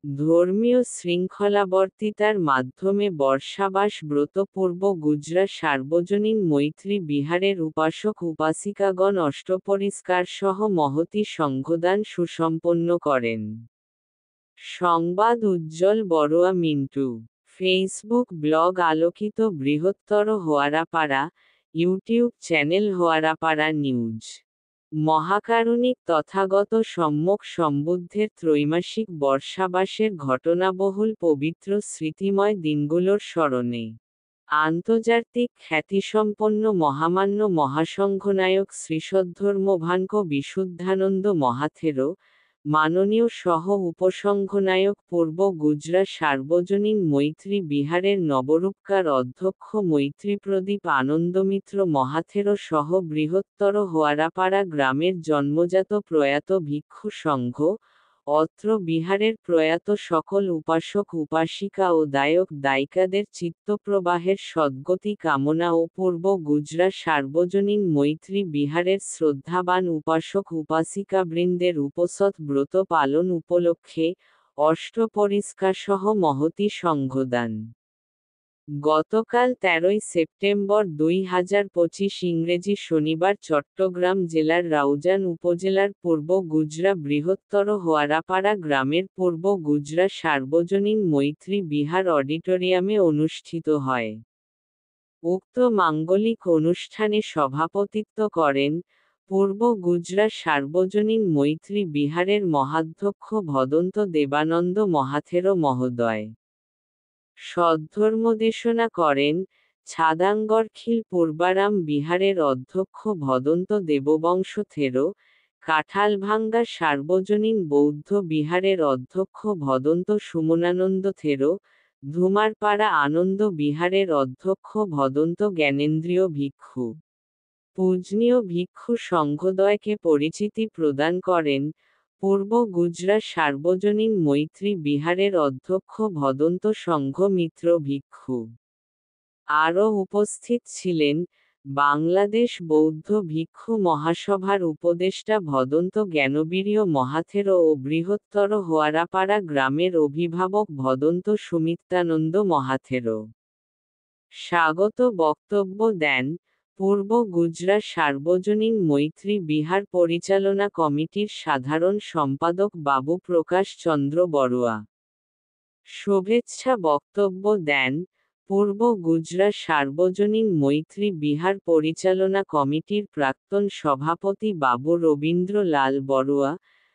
ধর্মীয় শৃঙ্খলাবর্তিতার মাধ্যমে বর্ষাবাস ব্রতপূর্ব গুজরাট সার্বজনীন মৈত্রী বিহারের উপাসক উপাসিকাগণ অষ্টপরিষ্কার সহ মহতী সংঘদান সুসম্পন্ন করেন। সংবাদ উজ্জ্বল বড়ুয়া মিন্টু। ফেসবুক ব্লগ আলোকিত বৃহত্তর Hoarapara, YouTube channel Hoarapara news. মহাকারুণিক তথাগত সম্যক সম্বুদ্ধের ত্রৈমাসিক বর্ষাবাসের ঘটনাবহুল পবিত্র স্মৃতিময় দিনগুলোর স্মরণে আন্তর্জাতিক খ্যাতিসম্পন্ন মহামান্য মহাসংঘনায়ক শ্রীসদ্ধর্মভানক বিশুদ্ধানন্দ মহাথেরো, মাননীয় সহ উপসংঘনায়ক পূর্ব গুজরাট সার্বজনীন মৈত্রী বিহারের নবরূপকার অধ্যক্ষ মৈত্রীপ্রদীপ আনন্দমিত্র মহাথেরো সহ বৃহত্তর হোয়ারাপাড়া গ্রামের জন্মজাত প্রয়াত ভিক্ষু সংঘ, অত্র বিহারের প্রয়াত সকল উপাসক উপাসিকা ও দায়ক দায়িকাদের চিত্তপ্রবাহের সদ্গতি কামনা ও পূর্ব গুজরাট সার্বজনীন মৈত্রী বিহারের শ্রদ্ধাবান উপাসক উপাসিকাবৃন্দের উপসৎ ব্রত পালন উপলক্ষে অষ্টপরিষ্কারসহ মহতী সংঘদান। গতকাল 13 সেপ্টেম্বর 2025 ইংরেজি শনিবার চট্টগ্রাম জেলার রাউজান উপজেলার পূর্ব গুজরা বৃহত্তর হোয়ারাপাড়া গ্রামের পূর্ব গুজরা সার্বজনীন মৈত্রী বিহার অডিটোরিয়ামে অনুষ্ঠিত হয়। উক্ত মাঙ্গলিক অনুষ্ঠানে সভাপতিত্ব করেন পূর্ব গুজরাট সার্বজনীন মৈত্রী বিহারের মহাধ্যক্ষ ভদন্ত দেবানন্দ মহাথেরো মহোদয়। সদ্ধর্মদেশনা করেন ছাদাঙ্গরখিল পূর্বারাম বিহারের অধ্যক্ষ ভদন্ত দেববংশ থেরো, কাঁঠালভাঙ্গা সার্বজনীন বৌদ্ধ বিহারের অধ্যক্ষ ভদন্ত সুমনানন্দ থেরো, ধুমারপাড়া আনন্দ বিহারের অধ্যক্ষ ভদন্ত জ্ঞানেন্দ্রীয় ভিক্ষু। পূজনীয় ভিক্ষু সংঘদ্বয়কে পরিচিতি প্রদান করেন পূর্ব গুজরাট সার্বজনীন মৈত্রী বিহারের অধ্যক্ষ ভদন্ত সংঘ মিত্র ভিক্ষু। আরও উপস্থিত ছিলেন বাংলাদেশ বৌদ্ধ ভিক্ষু মহাসভার উপদেষ্টা ভদন্ত জ্ঞানবীর্য মহাথেরো ও বৃহত্তর হোয়ারাপাড়া গ্রামের অভিভাবক ভদন্ত সুমিত্রানন্দ মহাথেরো। স্বাগত বক্তব্য দেন পূর্ব গুজরাট সার্বজনীন মৈত্রী বিহার পরিচালনা কমিটির সাধারণ সম্পাদক বাবু প্রকাশ চন্দ্র বড়ুয়া। শুভেচ্ছা বক্তব্য দেন পূর্ব গুজরাট সার্বজনীন মৈত্রী বিহার পরিচালনা কমিটির প্রাক্তন সভাপতি বাবু রবীন্দ্র লাল বড়ুয়া,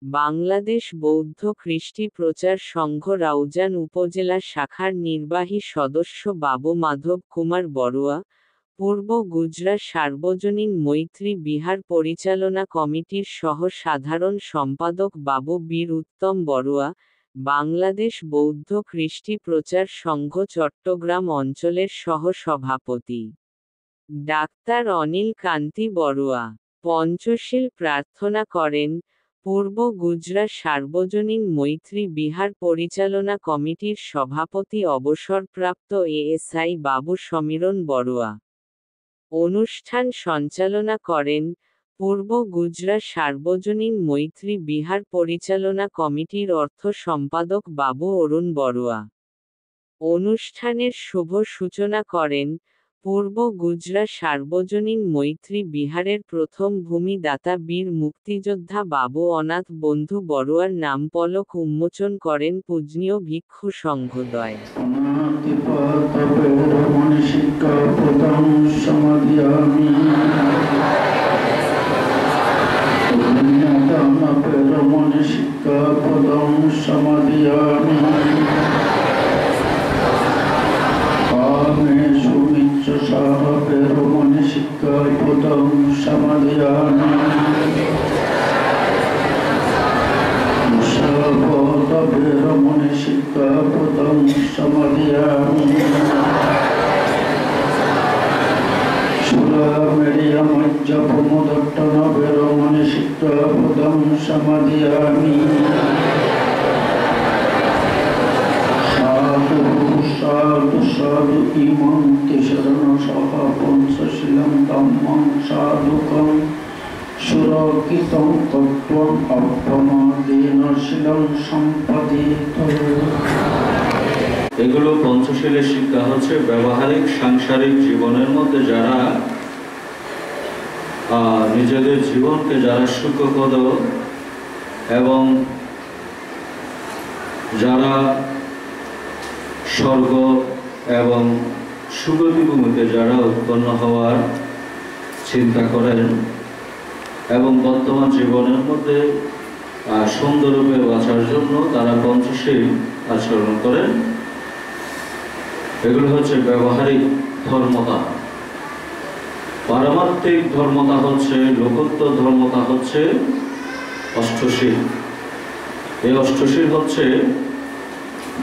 বাংলাদেশ বৌদ্ধ কৃষ্টি প্রচার সংঘ রাউজান উপজেলা শাখার নির্বাহী সদস্য বাবু মাধব কুমার বড়ুয়া, পূর্ব গুজরাট সার্বজনীন মৈত্রী বিহার পরিচালনা কমিটির সহ সাধারণ সম্পাদক বাবু বীর উত্তম বড়ুয়া, বাংলাদেশ বৌদ্ধ কৃষ্টি প্রচার সংঘ চট্টগ্রাম অঞ্চলের সহ সভাপতি ডাক্তার অনিল কান্তি বড়ুয়া। পঞ্চশীল প্রার্থনা করেন পূর্ব গুজরাট সার্বজনীন মৈত্রী বিহার পরিচালনা কমিটির সভাপতি অবসরপ্রাপ্ত এএসআই বাবু সমীরণ বড়ুয়া। অনুষ্ঠান সঞ্চালনা করেন পূর্ব গুজরাট সার্বজনীন মৈত্রী বিহার পরিচালনা কমিটির অর্থ সম্পাদক বাবু অরুণ বড়ুয়া। অনুষ্ঠানের শুভ সূচনা করেন পূর্ব গুজরাট সার্বজনীন মৈত্রী বিহারের প্রথম ভূমিদাতা বীর মুক্তিযোদ্ধা বাবু অনাথ বন্ধু বড়ুয়ার নামফলক উন্মোচন করেন পূজনীয় ভিক্ষু সংঘদ্বয়। সুরক্ষিতং তত্ত্বং অপ্রমাদেন মনোশীলং সম্পদি। এগুলো পঞ্চশীলের শিক্ষা হচ্ছে ব্যবহারিক সাংসারিক জীবনের মধ্যে যারা নিজেদের জীবনকে যারা সুখপ্রদ এবং যারা স্বর্গ এবং সুগতি ভূমিতে যারা উৎপন্ন হওয়ার চিন্তা করেন এবং বর্তমান জীবনের মধ্যে সুন্দররূপে বাঁচার জন্য তারা পঞ্চশীল আচরণ করেন। এগুলো হচ্ছে ব্যবহারিক ধর্মতা। পারমার্থিক ধর্মতা হচ্ছে, লোকোত্তর ধর্মতা হচ্ছে অষ্টশীল। এই অষ্টশীল হচ্ছে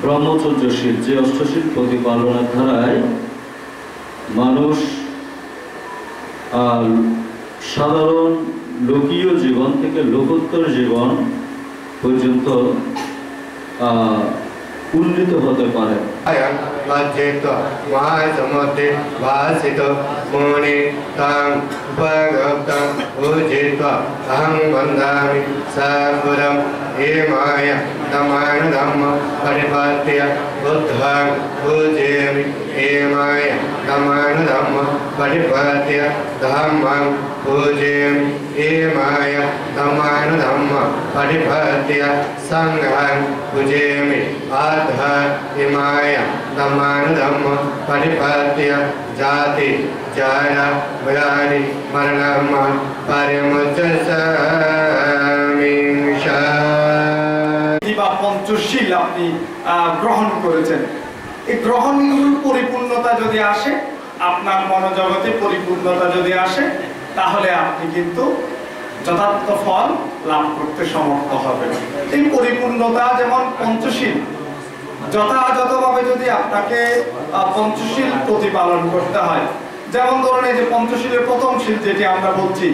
ব্রহ্মচর্যশীল, যে অষ্টশীল প্রতিপালনের ধারায় মানুষ সাধারণ লোকীয় জীবন থেকে লোকোত্তর জীবন পর্যন্ত উন্নীত হতে পারে। जाति जरा व्याधि मरणम परिमुच्यसामि। পঞ্চশীল আপনি গ্রহণ করেছেন। এই গ্রহণগুলোর পরিপূর্ণতা যদি আসে, আপনার মনোজগতে পরিপূর্ণতা যদি আসে, তাহলে আপনি কিন্তু যথার্থ ফল লাভ করতে সমর্থ হবেন। এই পরিপূর্ণতা যেমন পঞ্চশীল যথাযথভাবে যদি আপনাকে পঞ্চশীল প্রতিপালন করতে হয়, যেমন ধরুন এই যে পঞ্চশীলের প্রথম শীল যেটি আমরা বলছি,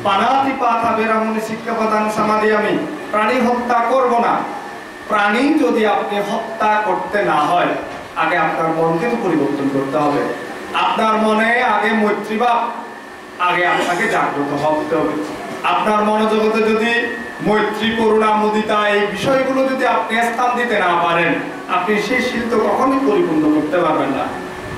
পানাতি পাথা বেরামনি শিক্ষাপ্রদান সমাধি, আমি প্রাণী হত্যা করব না। প্রাণী যদি আপনি হত্যা করতে না হয়, আগে আপনার মনকে তো পরিবর্তন করতে হবে। আপনার মনে আগে মৈত্রীভাব আগে আপনাকে জাগ্রত হতে হবে। আপনার মনোজগতে যদি মৈত্রী, করুণা, মুদিতা এই বিষয়গুলো যদি আপনি স্থান দিতে না পারেন, আপনি সেই শীল তো কখনোই পরিপূর্ণ করতে পারবেন না।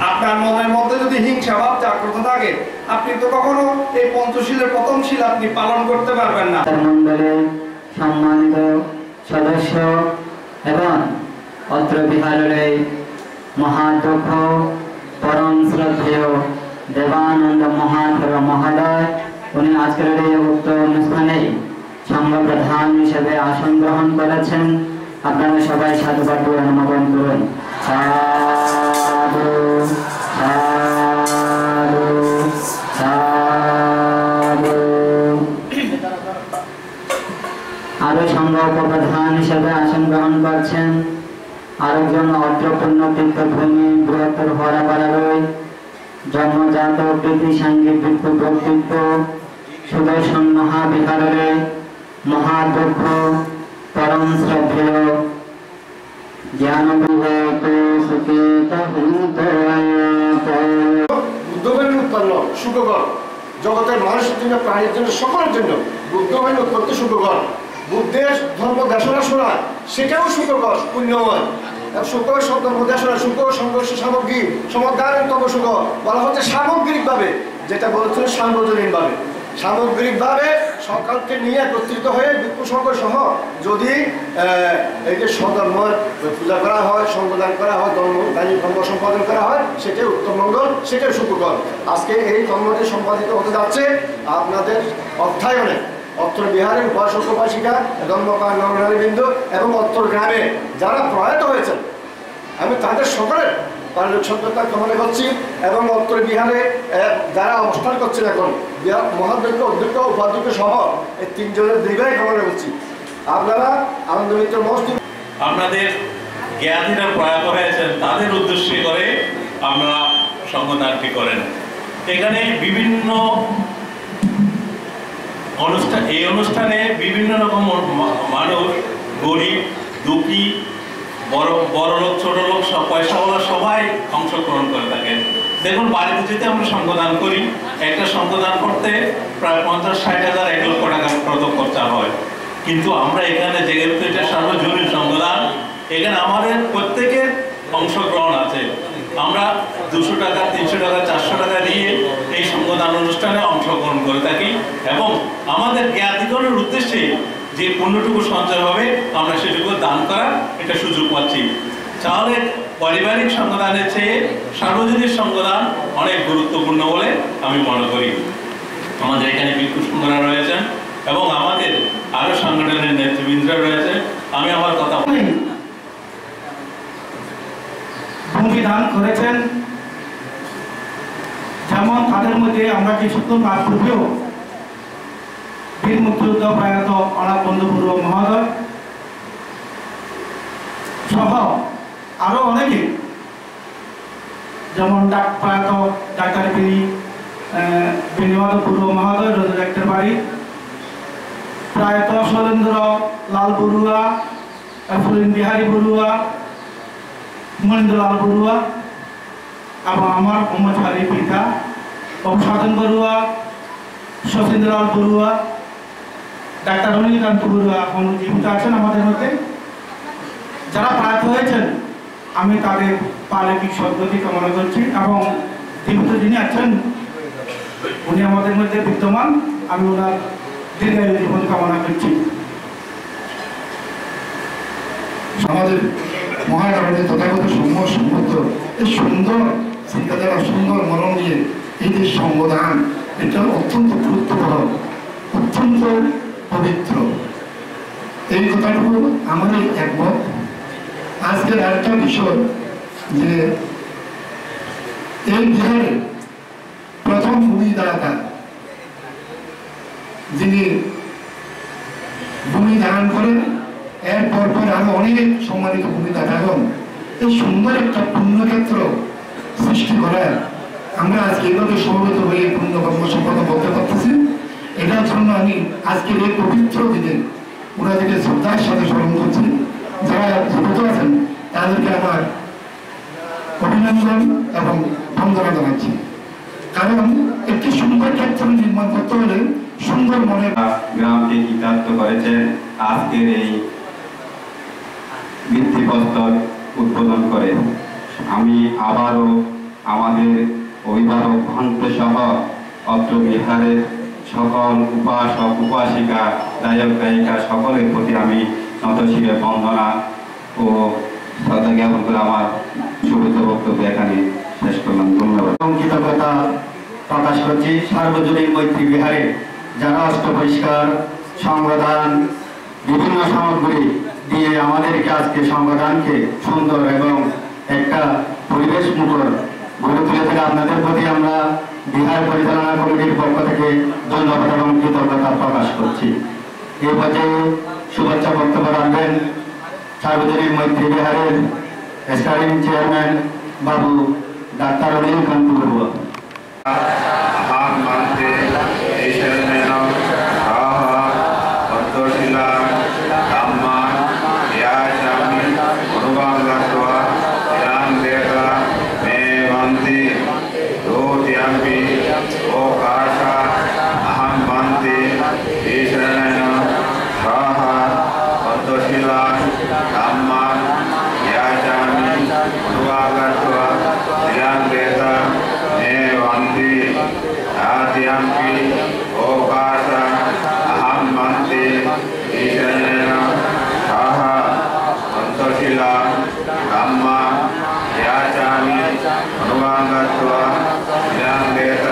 আপনার মনের মধ্যে যদি হিংসা ভাব জাগ্রত থাকে, আপনি তো কখনো এই পঞ্চশীলের প্রথম শীল আপনি পালন করতে পারবেন না। মন্ডলের সম্মানিত সদস্য এবং অত্র বিহারের মহাধ্যক্ষ পরম শ্রদ্ধেয় দেবানন্দ মহাদেব মহোদয়, উনি আজকের এই উক্ত অনুষ্ঠানে সংঘ প্রধান হিসেবে আসন গ্রহণ করেছেন। আপনারা সবাই সাধুবাদ অনুমোদন করুন। সাধু সাধু সাধু। আরো সংঘ উপপ্রধান হিসেবে আসন গ্রহণ করছেন আরেকজন অত্রপূর্ণ তীর্থভূমি বৃহত্তর হরাপাড়ারই জন্মজাত প্রীতি সাঙ্গিক ব্যক্তিত্ব সুদর্শন মহাবিহারের মহাধ্যক্ষ পরম শ্রদ্ধেয় জ্ঞান বিবেক সুচিত বুদ্ধবাণী উৎপন্ন সুখকর, জগতের মানুষের জন্য, প্রাণীর জন্য, সকলের জন্য বুদ্ধবাণী উৎপত্তি সুখকর। বুদ্ধের ধর্ম দেশনা শোনা সেটাও সুখকর, পুণ্যময়। সুখ ধর্ম দেশনা সুখ সংঘর্ষ সামগ্রী সমদ্ধারের তব সুখ বলা হচ্ছে সামগ্রিকভাবে, যেটা বলছিল সার্বজনীনভাবে। সামগ্রিকভাবে সকালকে নিয়ে একত্রিত হয়ে বিক্ষু সংঘ সহ যদি এই যে স্বধর্মের পূজা করা হয়, সঙ্গদান করা হয়, ধর্ম সম্পাদন করা হয়, সেটাই উত্তম মঙ্গল, সেটাই সুখকর। আজকে এই কর্মটি সম্পাদিত হতে যাচ্ছে আপনাদের অর্থায়নে। অত্র বিহারের উপাসক উপাসিকা, ধর্মকার নরনারীবৃন্দ এবং অত্র গ্রামে যারা প্রয়াত হয়েছেন, আমি তাদের সকলের পারিবারিক সত্যতা কামনা করছি। এবং অত্র বিহারে যারা অনুষ্ঠান করছেন এখন, মহাধ্যক্ষ, অধ্যক্ষ, উপাধ্যক্ষ সহ এই তিনজনের দীর্ঘায় কামনা করছি। আপনারা আনন্দ মিত্র মসজিদ আপনাদের জ্ঞানীরা প্রয়াত হয়েছেন, তাদের উদ্দেশ্য করে আমরা সংগঠনটি করেন। এখানে বিভিন্ন অনুষ্ঠান, এই অনুষ্ঠানে বিভিন্ন রকম মানুষ, গরিব, দুঃখী, বড় লোক, ছোট লোক, সব পয়সাওয়ালা সবাই অংশগ্রহণ করে থাকেন। দেখুন, বাড়িতে যদি আমরা সংগদান করি, একটা সংগদান করতে প্রায় 50-60 হাজার 1 লক্ষ টাকা খরচ খরচা হয়। কিন্তু আমরা এখানে যেহেতু এটা সার্বজনীন সংবিধান, এখানে আমাদের প্রত্যেকের অংশগ্রহণ আছে। আমরা 200 টাকা, 300 টাকা, 400 টাকা দিয়ে এই সংবিধান অনুষ্ঠানে অংশগ্রহণ করে থাকি এবং আমাদের জ্ঞাতিকরণের উদ্দেশ্যে যে পুণ্যটুকু সঞ্চয় হবে আমরা সেটুকু দান করার এটা সুযোগ পাচ্ছি। তাহলে পারিবারিক সংবিধানের চেয়ে সার্বজনীন সংবিধান অনেক গুরুত্বপূর্ণ বলে আমি মনে করি। আমাদের এখানে ভিক্ষু সংঘরা রয়েছেন এবং আমাদের আরো সংগঠনের নেতৃবৃন্দরা রয়েছে। আমি আমার কথা ভূমি দান করেছেন, যেমন তাদের মধ্যে আমরা কিছুক্ষণ বাদ পূর্বেও বীর মুক্তিযোদ্ধা প্রয়াত অনাথ বন্ধু বড়ুয়া মহোদয় সহ আরো অনেকে, যেমন প্রয়াত ডাক্তার বেনিমাধব বড়ুয়া মহোদয় রোজগার বাড়ি, প্রয়াত শৈলেন্দ্র লাল বড়ুয়া, ফুলিন বিহারী বড়ুয়া, মহেন্দ্রলাল বড়ুয়া এবং আমার ব্রহ্মচারী পিতা সাধন বড়ুয়া, শচীন্দ্রলাল বড়ুয়া, ডাক্তার রণীকান্ত বড়ুয়া এখন জীবিত আছেন আমাদের মধ্যে। যারা প্রয়াত হয়েছেন আমি তাদের পালবিক সদ্গতি কামনা করছি এবং জীবিত যিনি আছেন উনি আমাদের মধ্যে বিদ্যমান, আমি ওনার দীর্ঘায়ু জীবন কামনা করছি। আমাদের মহাকারণে তথাগত সম্মত এই সুন্দর চিন্তাধারা, সুন্দর মরণ নিয়ে এই যে সংবিধান, এটা অত্যন্ত গুরুত্বপূর্ণ, অত্যন্ত পবিত্র। এই কথাটুকু আমাদের একমত। আজকের আরেকটা বিষয় যে এই বিহারে প্রথম ভূমিদাতা যিনি ভূমি ধারণ করেন, এরপর আরো অনেক সম্মানিত ভূমিদাতাগণ এই সুন্দর একটা পুণ্যক্ষেত্র সৃষ্টি করার আমরা আজকে এইভাবে সমবেত হয়ে পুণ্যকর্ম সম্পন্ন করতে পারতেছি। এটার জন্য আমি আজকের এই পবিত্র দিনে ওনাদেরকে শ্রদ্ধার সাথে স্মরণ করছি। যারা জীবিত আছেন তাদেরকে আমার অভিনন্দন এবং বন্দনা জানাচ্ছি। কারণ একটি সুন্দর ক্ষেত্র নির্মাণ করতে হলে সুন্দর মনে গ্রামকে কৃতার্থ করেছেন আজকের এই ভিত্তিপ্রস্তর উদ্বোধন করে। আমি আবারও আমাদের অভিভাবক ভ্রান্ত সহ অত্র বিহারের সকল উপাসক উপাসিকা, গায়ক গায়িকা সকলের প্রতি আমি নতশিরে বন্দনা ও শ্রদ্ধা জ্ঞাপন করে আমার শুভেচ্ছ বক্তব্য এখানে শেষ করলাম। ধন্যবাদ। কৃতজ্ঞতা প্রকাশ করছি সার্বজনীন মৈত্রী বিহারে যারা অষ্ট পরিষ্কার সংবিধান বিভিন্ন সামগ্রী দিয়ে আমাদেরকে আজকে সংবিধানকে সুন্দর এবং একটা পরিবেশ মুখর গড়ে তুলেছে। আপনাদের প্রতি আমরা বিহার পরিচালনা কমিটির পক্ষ থেকে ধন্যবাদ এবং কৃতজ্ঞতা প্রকাশ করছি। এই পর্যায়ে শুভেচ্ছা বক্তব্য রাখবেন সার্বজনীন মৈত্রী বিহারের স্টারিং চেয়ারম্যান বাবু doctor Ranikanta Barua. Dhamma, Yachami, Anuvangatva, Jnaneta,